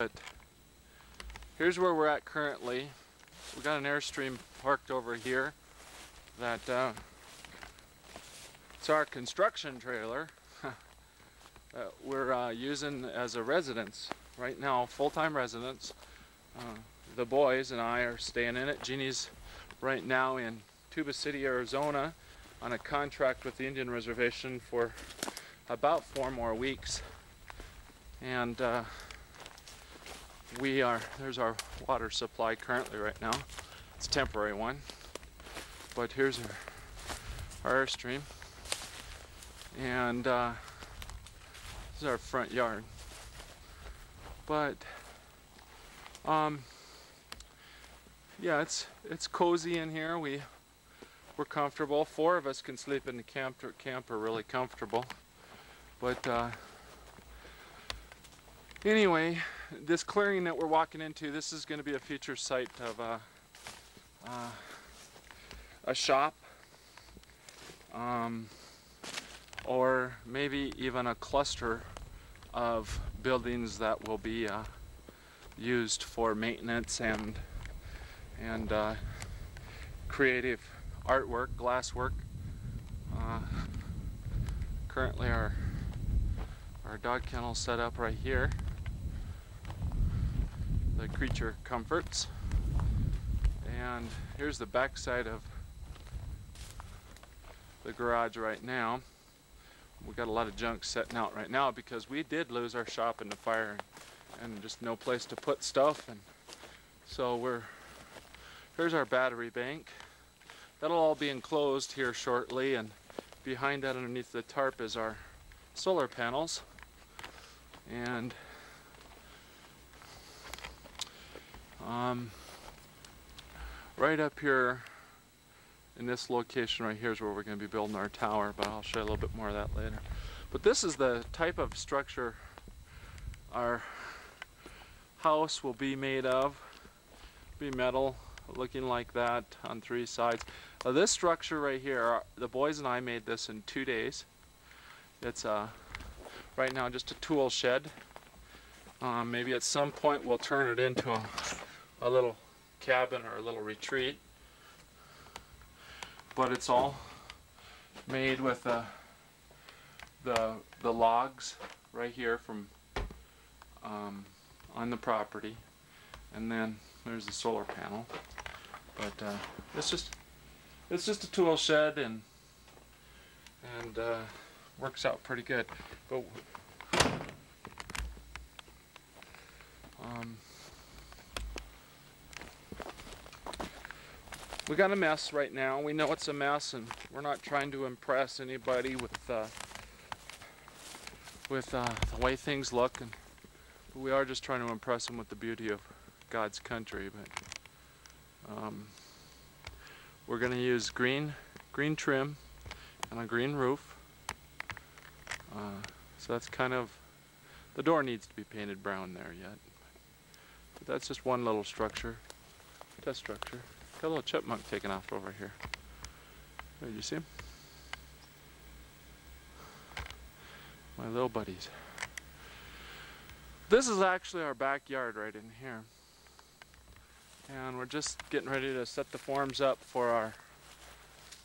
But here's where we're at currently. We got an Airstream parked over here that it's our construction trailer that we're using as a residence right now, full-time residence. The boys and I are staying in it. Jeannie's right now in Tuba City, Arizona on a contract with the Indian Reservation for about 4 more weeks. And there's our water supply currently right now. It's a temporary one. But here's our Airstream. And this is our front yard. But yeah, it's cozy in here. We're comfortable. 4 of us can sleep in the camper really comfortable. But anyway, this clearing that we're walking into, this is going to be a future site of a shop, or maybe even a cluster of buildings that will be used for maintenance and creative artwork, glasswork. Currently our dog kennel set up right here. The creature comforts. And here's the back side of the garage right now. We got a lot of junk setting out right now because we did lose our shop in the fire and just no place to put stuff. And so here's our battery bank. That'll all be enclosed here shortly, and behind that underneath the tarp is our solar panels. And right up here in this location right here is where we're going to be building our tower, but I'll show you a little bit more of that later. But this is the type of structure our house will be made of. Be metal, looking like that on 3 sides. This structure right here, the boys and I made this in 2 days. It's right now just a tool shed. Maybe at some point we'll turn it into a little cabin or a little retreat. But it's all made with the logs right here from on the property, and then there's the solar panel. But it's just a tool shed, and works out pretty good. But we got a mess right now. We know it's a mess, and we're not trying to impress anybody with the way things look, but we are just trying to impress them with the beauty of God's country. But we're going to use green trim and a green roof. So that's kind of, the door needs to be painted brown there yet. But that's just one little structure, test structure. Got a little chipmunk taking off over here. There, you see him? My little buddies. This is actually our backyard right in here. And we're just getting ready to set the forms up for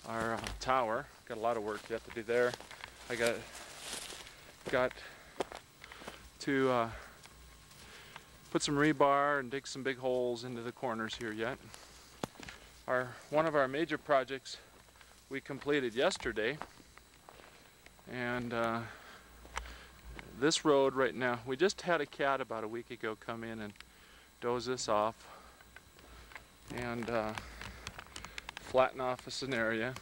our tower. Got a lot of work yet to do there. I got to put some rebar and dig some big holes into the corners here yet. One of our major projects we completed yesterday, and this road right now, we just had a cat about a week ago come in and doze this off and flatten off a scenario.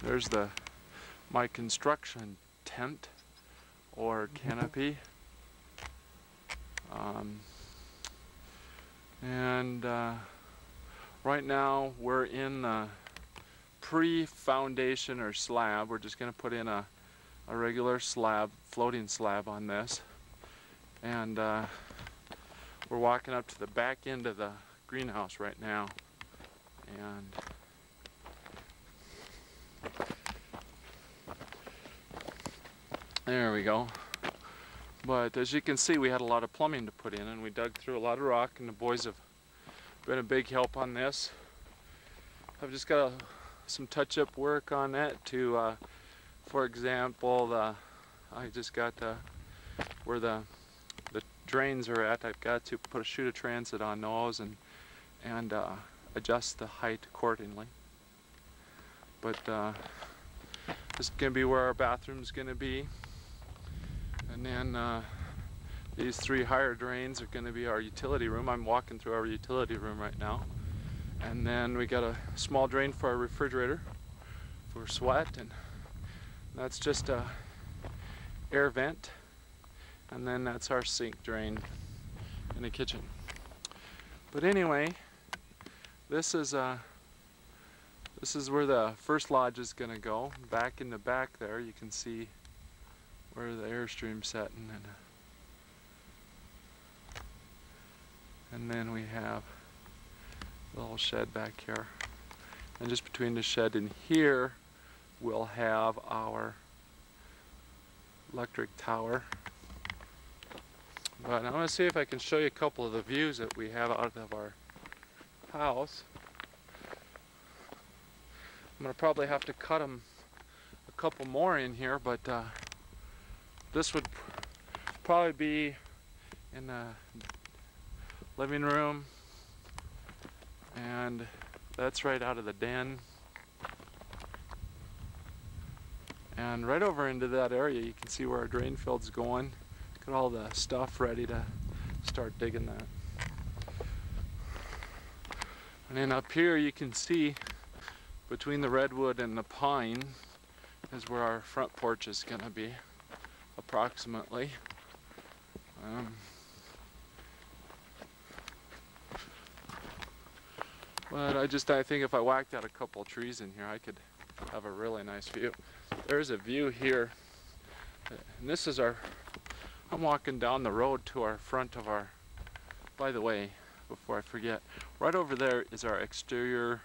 There's my construction tent or canopy. Right now we're in the pre-foundation or slab. We're just going to put in a regular slab, floating slab on this. And we're walking up to the back end of the greenhouse right now. And There we go. But as you can see, we had a lot of plumbing to put in, and we dug through a lot of rock, and the boys have been a big help on this. I've just got some touch-up work on that to, for example, I just got where the drains are at. I've got to put a chute of transit on those and adjust the height accordingly. But this is going to be where our bathroom's going to be, and then these 3 higher drains are going to be our utility room. I'm walking through our utility room right now. And then we got a small drain for our refrigerator for sweat, and that's just a air vent. And then that's our sink drain in the kitchen. But anyway, this is where the first lodge is going to go. Back in the back there, you can see where the airstream's setting, and then we have a little shed back here, and just between the shed and here we'll have our electric tower. But I want to see if I can show you a couple of the views that we have out of our house. I'm going to probably have to cut them a couple more in here, but this would probably be in the living room, and that's right out of the den. And right over into that area you can see where our drain field's going. Got all the stuff ready to start digging that. And then up here you can see between the redwood and the pine is where our front porch is going to be, approximately. But I think if I whacked out a couple trees in here, I could have a really nice view. There's a view here, and this is I'm walking down the road to our front of our, by the way, before I forget, right over there is our exterior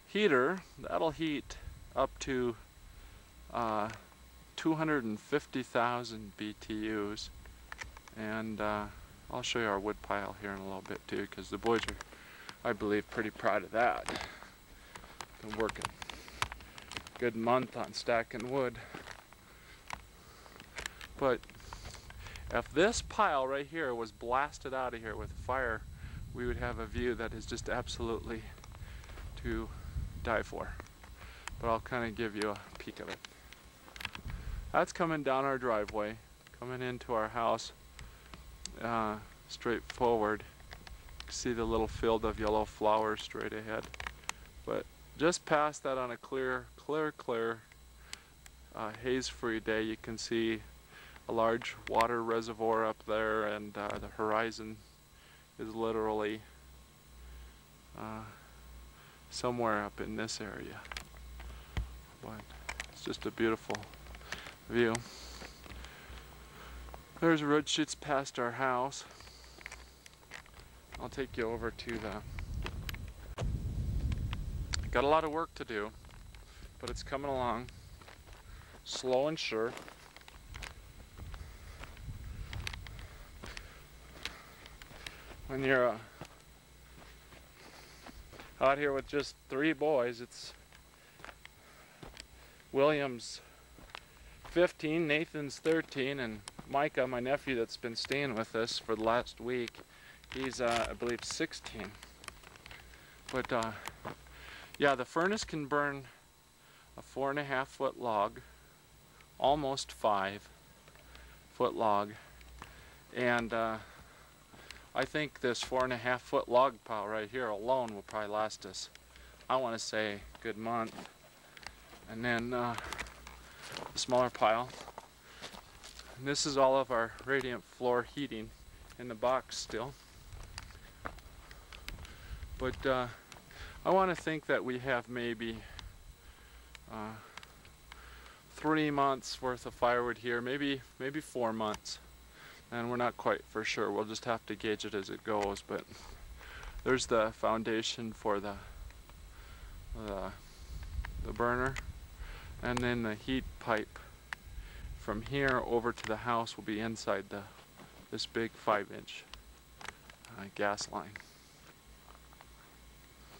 heater. That'll heat up to 250,000 BTUs, and I'll show you our wood pile here in a little bit too, because the boys are, I believe, pretty proud of that. Been working a good month on stacking wood. But if this pile right here was blasted out of here with fire, we would have a view that is just absolutely to die for. But I'll kind of give you a peek of it. That's coming down our driveway, coming into our house, straight forward. You can see the little field of yellow flowers straight ahead. But just past that, on a clear, haze-free day, you can see a large water reservoir up there, and the horizon is literally somewhere up in this area. But it's just a beautiful view. There's road shoots past our house. I'll take you over to got a lot of work to do, but it's coming along slow and sure. When you're out here with just 3 boys, it's William's 15, Nathan's 13, and Micah, my nephew that's been staying with us for the last week, he's I believe 16. But yeah, the furnace can burn a 4.5-foot log, almost 5-foot log, and I think this 4.5-foot log pile right here alone will probably last us, I want to say, a good month. And then the smaller pile. And this is all of our radiant floor heating in the box still. But I want to think that we have maybe 3 months worth of firewood here, maybe 4 months. And we're not quite for sure. We'll just have to gauge it as it goes. But there's the foundation for the burner, and then the heat pipe from here over to the house will be inside this big 5-inch gas line.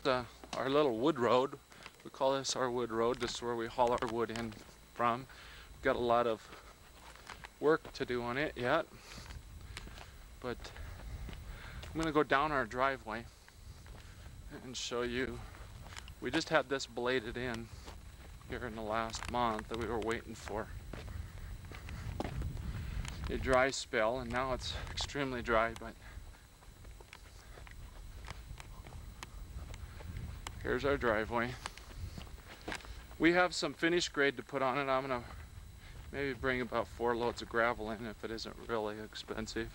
Our little wood road, we call this our wood road. This is where we haul our wood in from. We've got a lot of work to do on it yet, but I'm going to go down our driveway and show you. We just had this bladed in here in the last month that we were waiting for a dry spell, and now it's extremely dry, but here's our driveway. We have some finished grade to put on it. I'm gonna maybe bring about 4 loads of gravel in if it isn't really expensive.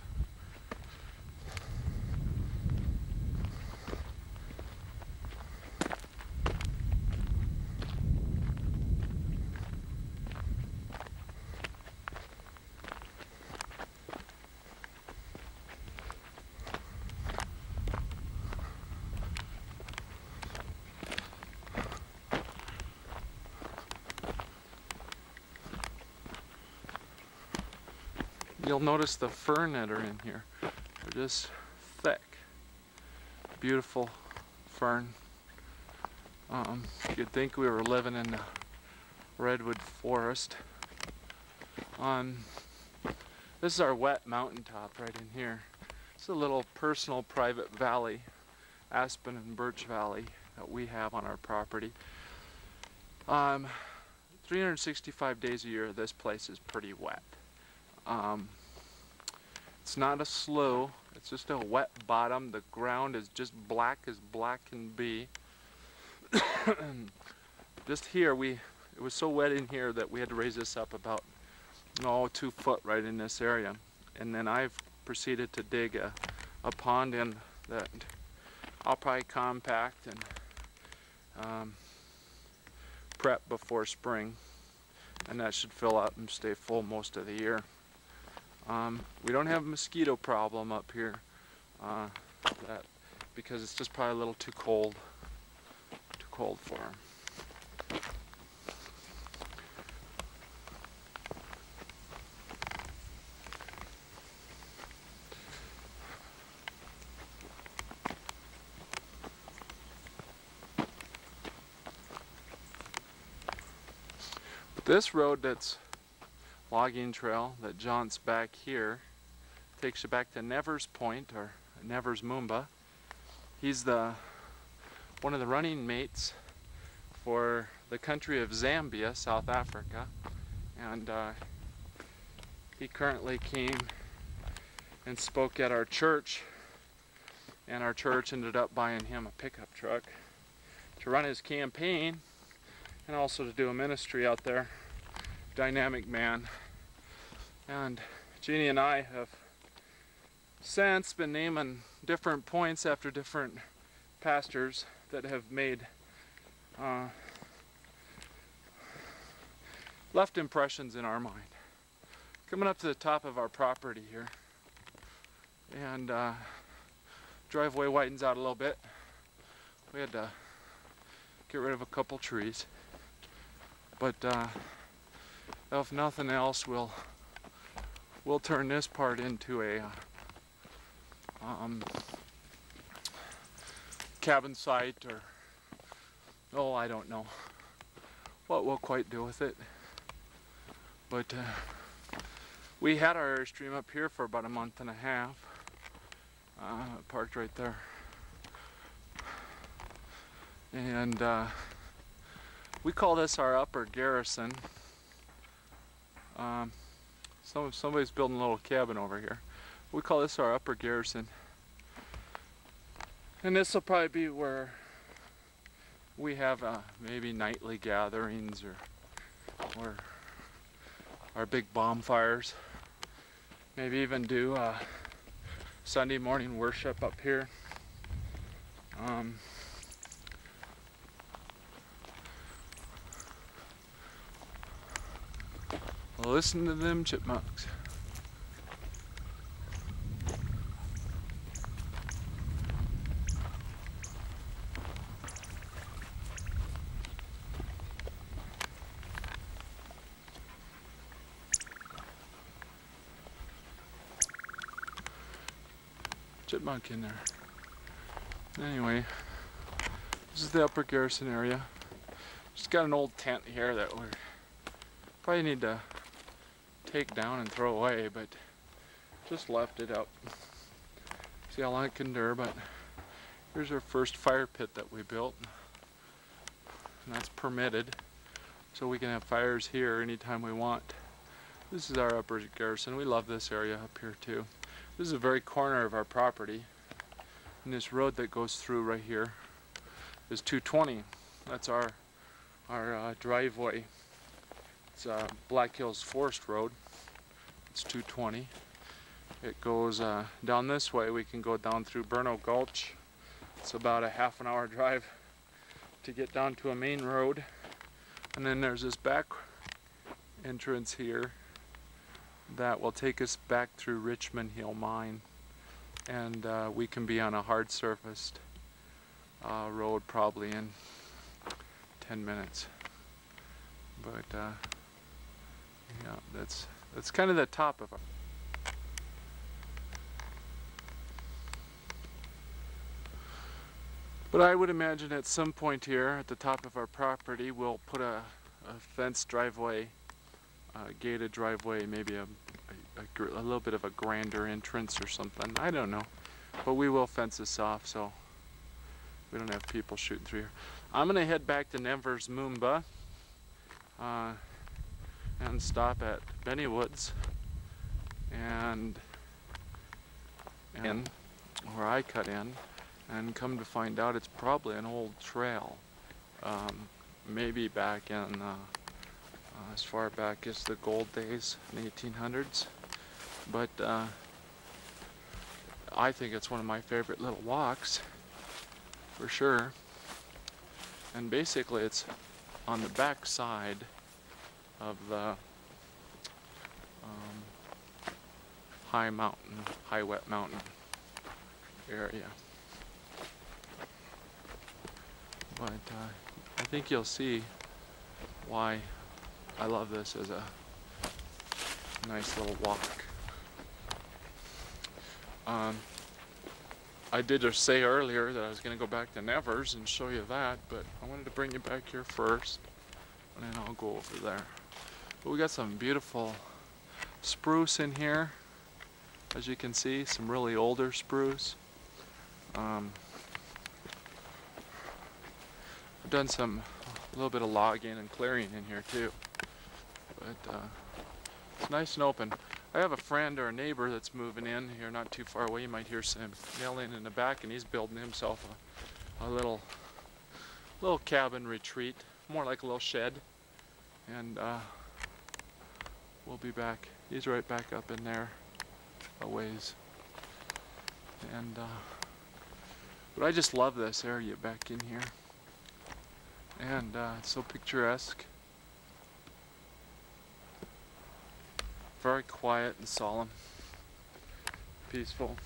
You'll notice the fern that are in here. They're just thick, beautiful fern. You'd think we were living in the redwood forest. This is our wet mountaintop right in here. It's a little personal private valley, aspen and birch valley, that we have on our property. 365 days a year, this place is pretty wet. It's not a slough, it's just a wet bottom. The ground is just black as black can be. Just here, it was so wet in here that we had to raise this up about 2 foot right in this area. And then I've proceeded to dig a pond in that I'll probably compact and prep before spring. And that should fill up and stay full most of the year. We don't have a mosquito problem up here because it's just probably a little too cold for them. But this road that's logging trail that jaunts back here takes you back to Nevers Point, or Nevers Moomba. He's one of the running mates for the country of Zambia, South Africa, and he currently came and spoke at our church, and our church ended up buying him a pickup truck to run his campaign and also to do a ministry out there. Dynamic man. And Jeannie and I have since been naming different points after different pastors that have made left impressions in our mind. Coming up to the top of our property here, and driveway widens out a little bit. We had to get rid of a couple trees, but if nothing else, we'll turn this part into a cabin site, or I don't know what we'll quite do with it. But we had our Airstream up here for about a month and a half, parked right there, and we call this our upper garrison. Somebody's building a little cabin over here. We call this our upper garrison. And this will probably be where we have maybe nightly gatherings or our big bonfires. Maybe even do Sunday morning worship up here. Listen to them chipmunks. chipmunk in there. Anyway, this is the upper garrison area. Just got an old tent here that we probably need to take down and throw away, but just left it up. See how long it can endure, but here's our first fire pit that we built. And that's permitted, so we can have fires here anytime we want. This is our upper garrison. We love this area up here too. This is the very corner of our property. And this road that goes through right here is 220. That's our driveway. It's Black Hills Forest Road. It's 220. It goes down this way. We can go down through Burno Gulch. It's about a half an hour drive to get down to a main road. And then there's this back entrance here that will take us back through Richmond Hill Mine. And we can be on a hard surfaced road probably in 10 minutes. But yeah, that's kind of the top of it. But I would imagine at some point here at the top of our property we'll put a fenced driveway, gated driveway, maybe a little bit of a grander entrance or something. I don't know. But we will fence this off so we don't have people shooting through here. I'm going to head back to Nevers Moomba and stop at Benny Woods and where I cut in, and come to find out it's probably an old trail. Maybe back in as far back as the gold days in the 1800s. But I think it's one of my favorite little walks, for sure. And basically it's on the back side of the high wet mountain area. But I think you'll see why I love this as a nice little walk. I did just say earlier that I was going to go back to Nevers and show you that, but I wanted to bring you back here first, and then I'll go over there. But we got some beautiful spruce in here, as you can see, some really older spruce. I've done a little bit of logging and clearing in here too, but it's nice and open. I have a friend or a neighbor that's moving in here not too far away. You might hear some yelling in the back, and he's building himself a little cabin retreat, more like a little shed. And we'll be back. He's right back up in there a ways. And but I just love this area back in here. And it's so picturesque. Very quiet and solemn. Peaceful.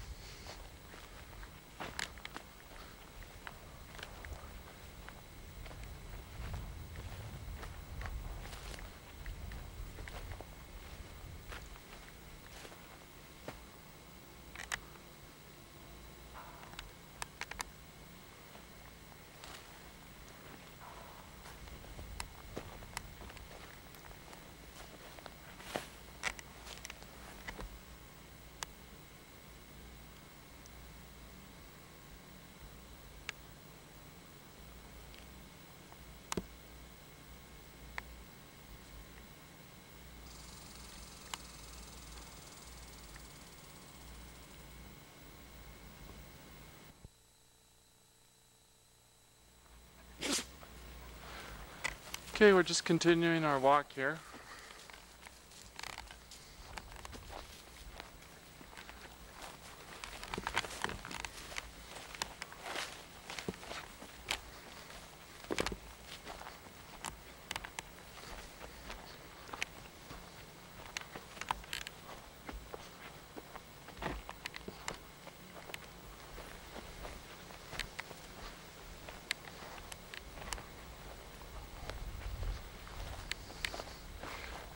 Okay, we're just continuing our walk here.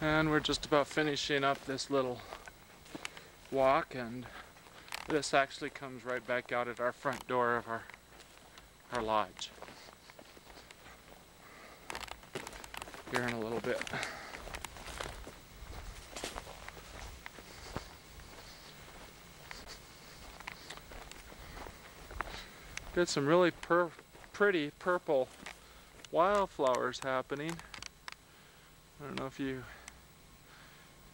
And we're just about finishing up this little walk, and This actually comes right back out at our front door of our lodge. Here in a little bit. Got some really pretty purple wildflowers happening. I don't know if you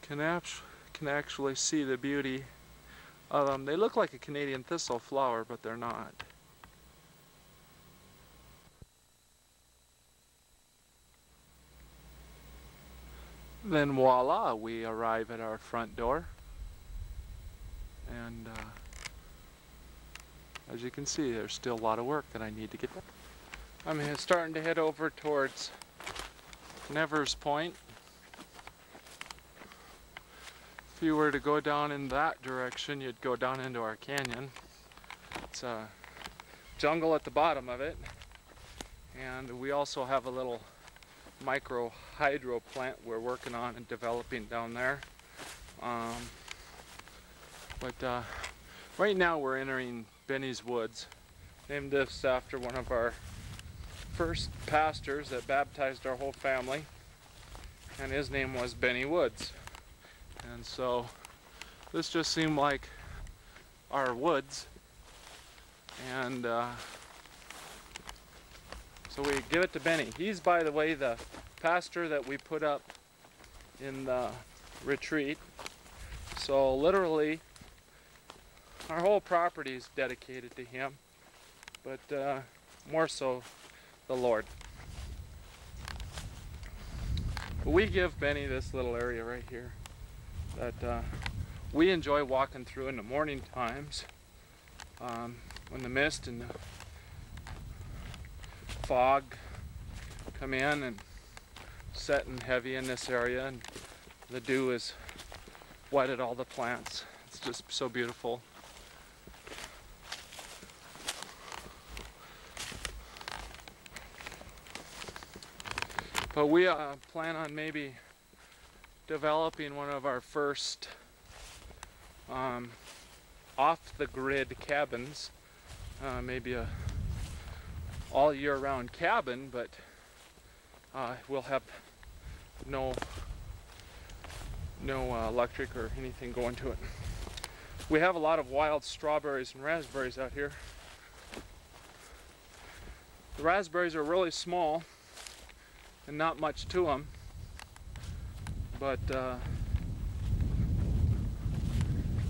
can actually see the beauty of them. They look like a Canadian thistle flower, but they're not. Then voila, we arrive at our front door. And as you can see, there's still a lot of work that I need to get done. I'm starting to head over towards Nevers Point. If you were to go down in that direction, you'd go down into our canyon. It's a jungle at the bottom of it. And we also have a little micro hydro plant we're working on and developing down there. Right now we're entering Benny's Woods. Named this after one of our first pastors that baptized our whole family, and his name was Benny Woods. And so this just seemed like our woods, and so we give it to Benny. He's, by the way, the pastor that we put up in the retreat. So literally our whole property is dedicated to him, but more so the Lord. But we give Benny this little area right here that we enjoy walking through in the morning times when the mist and the fog come in and setting heavy in this area, and the dew is wetted all the plants. It's just so beautiful. But we plan on maybe developing one of our first off-the-grid cabins, maybe a all year-round cabin, but we'll have no electric or anything going to it. We have a lot of wild strawberries and raspberries out here. The raspberries are really small and not much to them, but I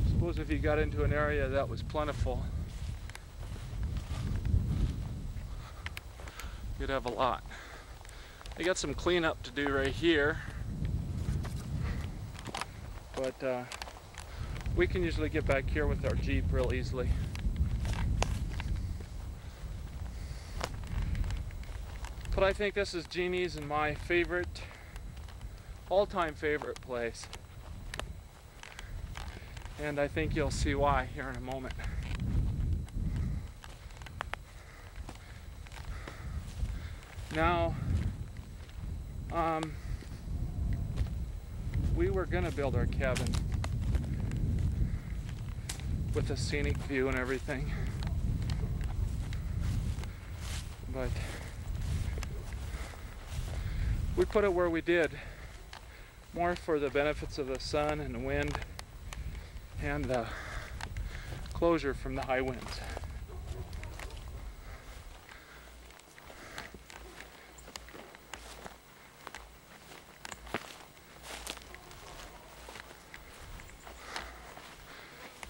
suppose if you got into an area that was plentiful, you'd have a lot. I got some cleanup to do right here, but we can usually get back here with our Jeep real easily. But I think this is Jeannie's and my favorite, all-time favorite place. And I think you'll see why here in a moment. Now, we were gonna build our cabin with a scenic view and everything, but we put it where we did, more for the benefits of the sun and the wind and the closure from the high winds.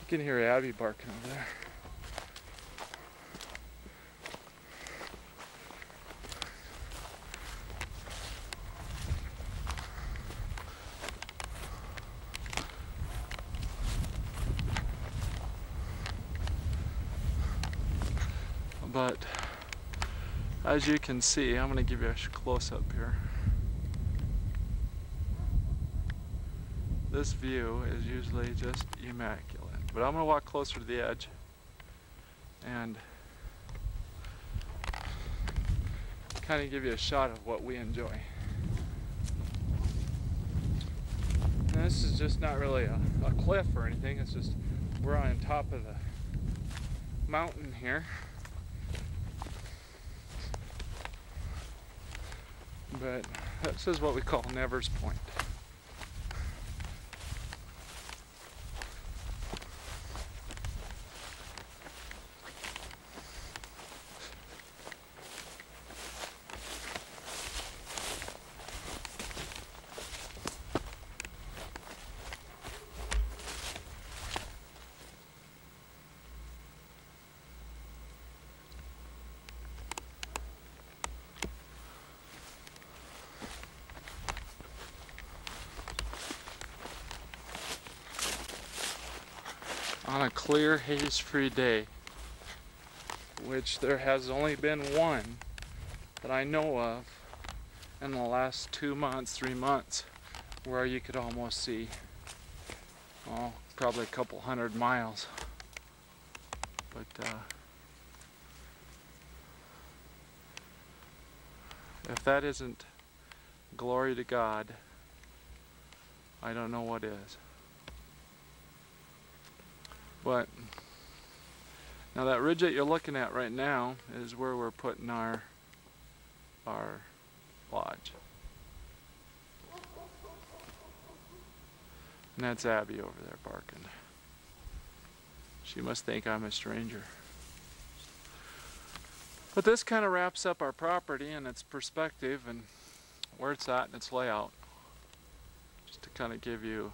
You can hear Abby barking over there. But as you can see, I'm going to give you a close-up here. This view is usually just immaculate, but I'm going to walk closer to the edge and kind of give you a shot of what we enjoy. And this is just not really a cliff or anything, it's just we're on top of the mountain here. But this is what we call Nevers Point. On a clear, haze-free day, which there has only been one that I know of in the last 2 months, 3 months, where you could almost see, oh, probably a couple 100 miles. But if that isn't glory to God, I don't know what is. But now that ridge that you're looking at right now is where we're putting our lodge. And that's Abby over there barking. She must think I'm a stranger. But this kind of wraps up our property and its perspective and where it's at and its layout. Just to kind of give you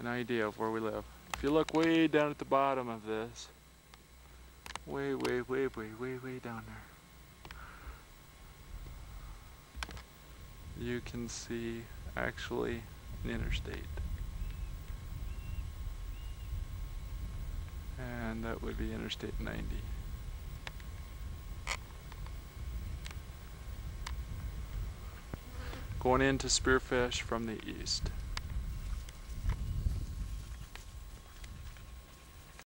an idea of where we live. If you look way down at the bottom of this, way down there, you can see actually an interstate. And that would be Interstate 90. Going into Spearfish from the east.